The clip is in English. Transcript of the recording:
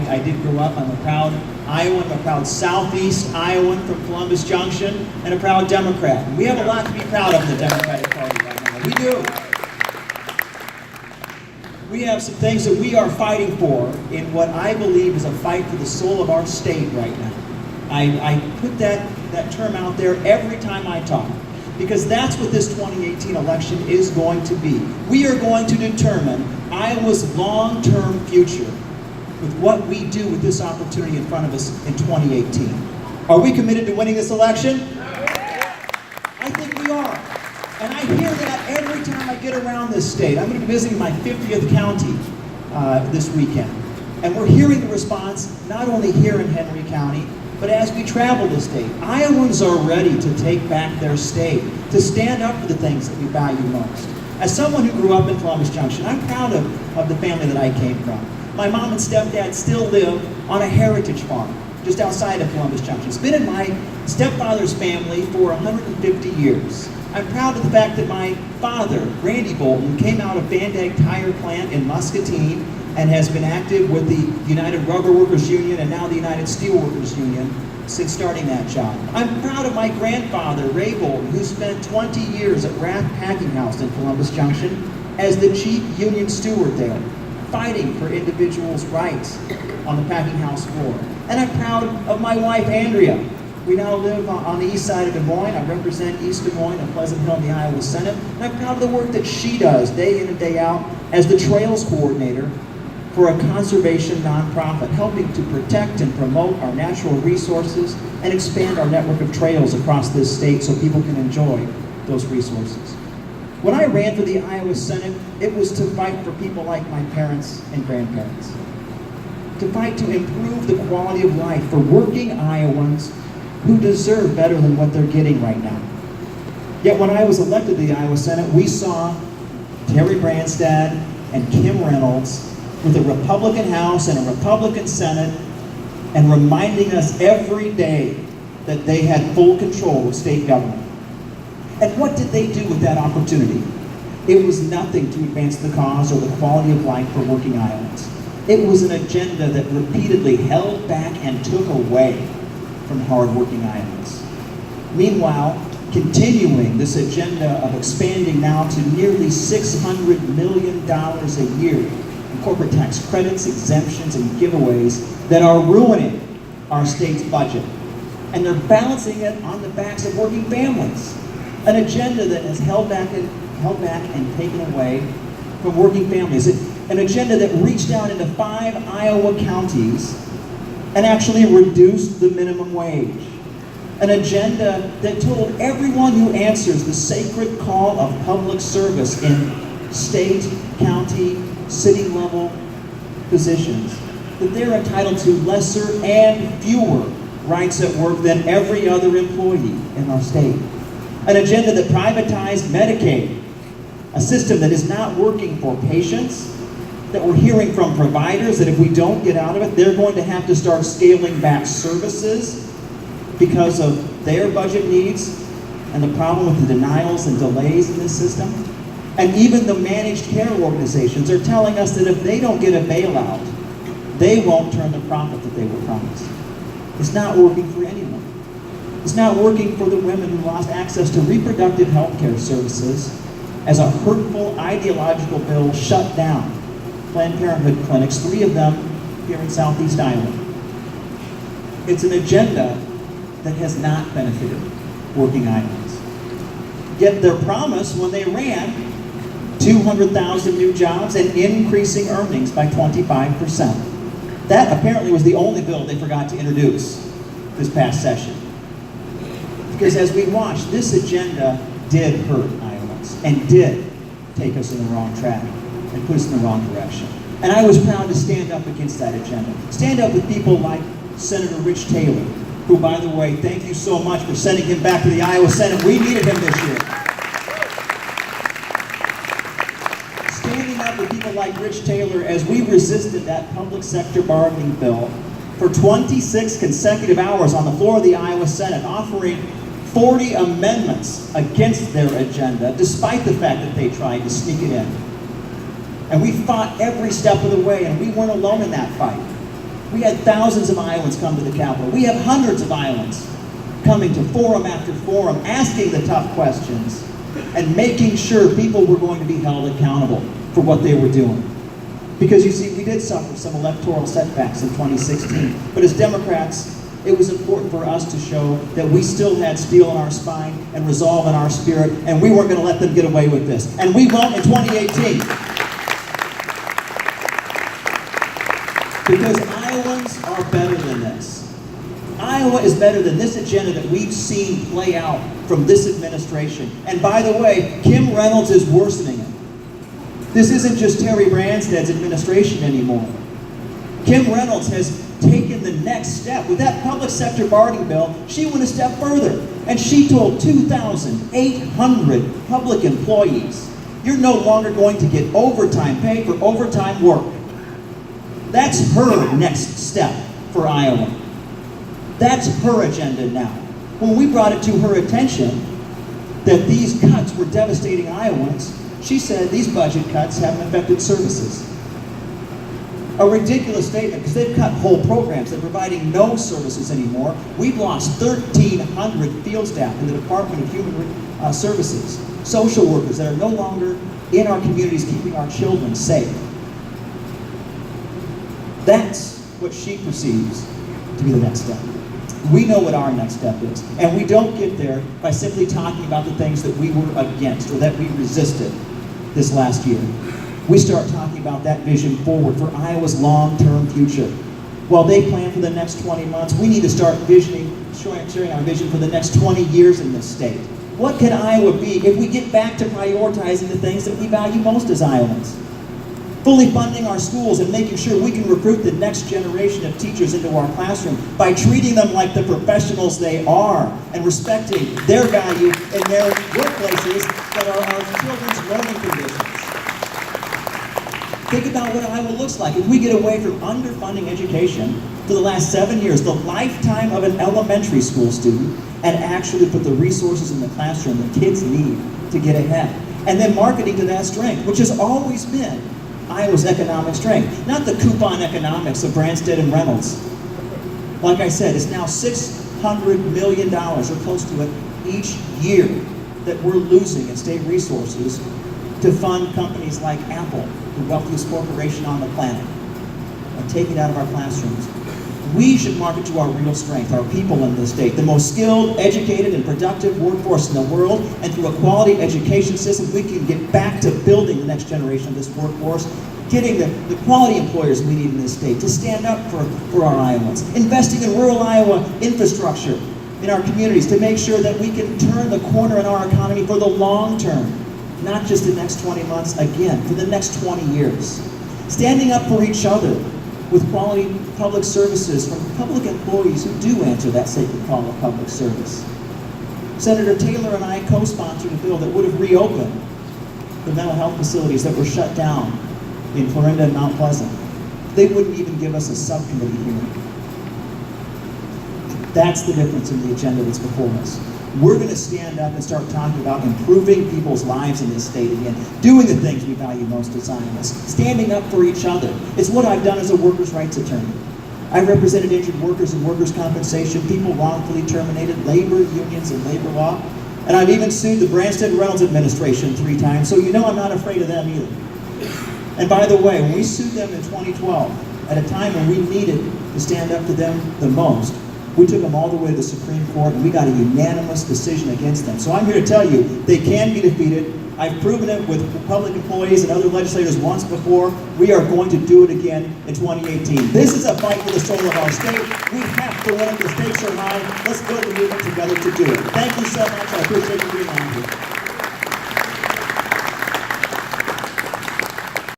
I did grow up. I'm a proud Iowan, I'm a proud Southeast Iowan from Columbus Junction, and a proud Democrat. And we have a lot to be proud of in the Democratic Party right now. We do. We have some things that we are fighting for in what I believe is a fight for the soul of our state right now. I put that term out there every time I talk, because that's what this 2018 election is going to be. We are going to determine Iowa's long-term future with what we do with this opportunity in front of us in 2018. Are we committed to winning this election? I think we are. And I hear that every time I get around this state. I'm going to be visiting my 50th county this weekend. And we're hearing the response not only here in Henry County, but as we travel the state. Iowans are ready to take back their state, to stand up for the things that we value most. As someone who grew up in Columbus Junction, I'm proud of the family that I came from. My mom and stepdad still live on a heritage farm just outside of Columbus Junction. It's been in my stepfather's family for 150 years. I'm proud of the fact that my father, Randy Boulton, came out of Van Dyke Tire Plant in Muscatine and has been active with the United Rubber Workers Union and now the United Steel Workers Union since starting that job. I'm proud of my grandfather, Ray Boulton, who spent 20 years at Rath Packing House in Columbus Junction as the chief union steward there, fighting for individuals' rights on the packing house floor. And I'm proud of my wife, Andrea. We now live on the east side of Des Moines. I represent East Des Moines and Pleasant Hill in the Iowa Senate. And I'm proud of the work that she does day in and day out as the Trails Coordinator for a conservation nonprofit, helping to protect and promote our natural resources and expand our network of trails across this state so people can enjoy those resources. When I ran for the Iowa Senate, it was to fight for people like my parents and grandparents, to fight to improve the quality of life for working Iowans who deserve better than what they're getting right now. Yet when I was elected to the Iowa Senate, we saw Terry Branstad and Kim Reynolds with a Republican House and a Republican Senate, and reminding us every day that they had full control of state government. And what did they do with that opportunity? It was nothing to advance the cause or the quality of life for working Iowans. It was an agenda that repeatedly held back and took away from hardworking Iowans. Meanwhile, continuing this agenda of expanding now to nearly $600 million a year in corporate tax credits, exemptions, and giveaways that are ruining our state's budget. And they're balancing it on the backs of working families. An agenda that has held back and taken away from working families. An agenda that reached out into 5 Iowa counties and actually reduced the minimum wage. An agenda that told everyone who answers the sacred call of public service in state, county, city level positions that they're entitled to lesser and fewer rights at work than every other employee in our state. An agenda that privatized Medicaid, a system that is not working for patients, that we're hearing from providers that if we don't get out of it, they're going to have to start scaling back services because of their budget needs and the problem with the denials and delays in this system. And even the managed care organizations are telling us that if they don't get a bailout, they won't turn the profit that they were promised. It's not working for anyone. It's not working for the women who lost access to reproductive health care services as a hurtful ideological bill shut down Planned Parenthood clinics, 3 of them here in Southeast Iowa. It's an agenda that has not benefited working Iowans. Yet their promise when they ran 200,000 new jobs and increasing earnings by 25%. That apparently was the only bill they forgot to introduce this past session. Because as we watched, this agenda did hurt Iowans and did take us in the wrong track and put us in the wrong direction. And I was proud to stand up against that agenda. Stand up with people like Senator Rich Taylor, who, by the way, thank you so much for sending him back to the Iowa Senate. We needed him this year. Standing up with people like Rich Taylor as we resisted that public sector bargaining bill for 26 consecutive hours on the floor of the Iowa Senate, offering 40 amendments against their agenda, despite the fact that they tried to sneak it in. And we fought every step of the way, and we weren't alone in that fight. We had thousands of Iowans come to the Capitol. We have hundreds of Iowans coming to forum after forum, asking the tough questions, and making sure people were going to be held accountable for what they were doing. Because you see, we did suffer some electoral setbacks in 2016, but as Democrats, it was important for us to show that we still had steel in our spine and resolve in our spirit, and we weren't going to let them get away with this. And we won't in 2018. Because Iowans are better than this. Iowa is better than this agenda that we've seen play out from this administration. And by the way, Kim Reynolds is worsening it. This isn't just Terry Branstad's administration anymore. Kim Reynolds has taken the next step. With that public sector bargaining bill, she went a step further. And she told 2,800 public employees, you're no longer going to get overtime pay for overtime work. That's her next step for Iowa. That's her agenda now. When we brought it to her attention that these cuts were devastating Iowans, she said these budget cuts haven't affected services. A ridiculous statement, because they've cut whole programs. They're providing no services anymore. We've lost 1,300 field staff in the Department of Human Services, social workers that are no longer in our communities keeping our children safe. That's what she perceives to be the next step. We know what our next step is, and we don't get there by simply talking about the things that we were against or that we resisted this last year. We start talking about that vision forward for Iowa's long-term future. While they plan for the next 20 months, we need to start sharing our vision for the next 20 years in this state. What can Iowa be if we get back to prioritizing the things that we value most as Iowans? Fully funding our schools and making sure we can recruit the next generation of teachers into our classroom by treating them like the professionals they are and respecting their value in their workplaces that are our children's learning conditions. Think about what Iowa looks like if we get away from underfunding education for the last 7 years, the lifetime of an elementary school student, and actually put the resources in the classroom that kids need to get ahead. And then marketing to that strength, which has always been Iowa's economic strength, not the coupon economics of Branstad and Reynolds. Like I said, it's now $600 million or close to it each year that we're losing in state resources to fund companies like Apple, the wealthiest corporation on the planet, and take it out of our classrooms. We should market to our real strength, our people in this state, the most skilled, educated, and productive workforce in the world, and through a quality education system, we can get back to building the next generation of this workforce, getting the quality employers we need in this state to stand up for our Iowans, investing in rural Iowa infrastructure in our communities to make sure that we can turn the corner in our economy for the long term, not just the next 20 months, again, for the next 20 years. Standing up for each other with quality public services from public employees who do answer that sacred call of public service. Senator Taylor and I co-sponsored a bill that would have reopened the mental health facilities that were shut down in Florinda and Mount Pleasant. They wouldn't even give us a subcommittee hearing. That's the difference in the agenda that's before us. We're going to stand up and start talking about improving people's lives in this state again, doing the things we value most as Zionists, standing up for each other. It's what I've done as a workers' rights attorney. I represented injured workers in workers' compensation, people wrongfully terminated, labor unions and labor law, and I've even sued the Branstad-Reynolds administration 3 times, so you know I'm not afraid of them either. And by the way, when we sued them in 2012, at a time when we needed to stand up to them the most, we took them all the way to the Supreme Court, and we got a unanimous decision against them. So I'm here to tell you, they can be defeated. I've proven it with public employees and other legislators once before. We are going to do it again in 2018. This is a fight for the soul of our state. We have to win it. The stakes are high. Let's build the movement together to do it. Thank you so much. I appreciate you being on here.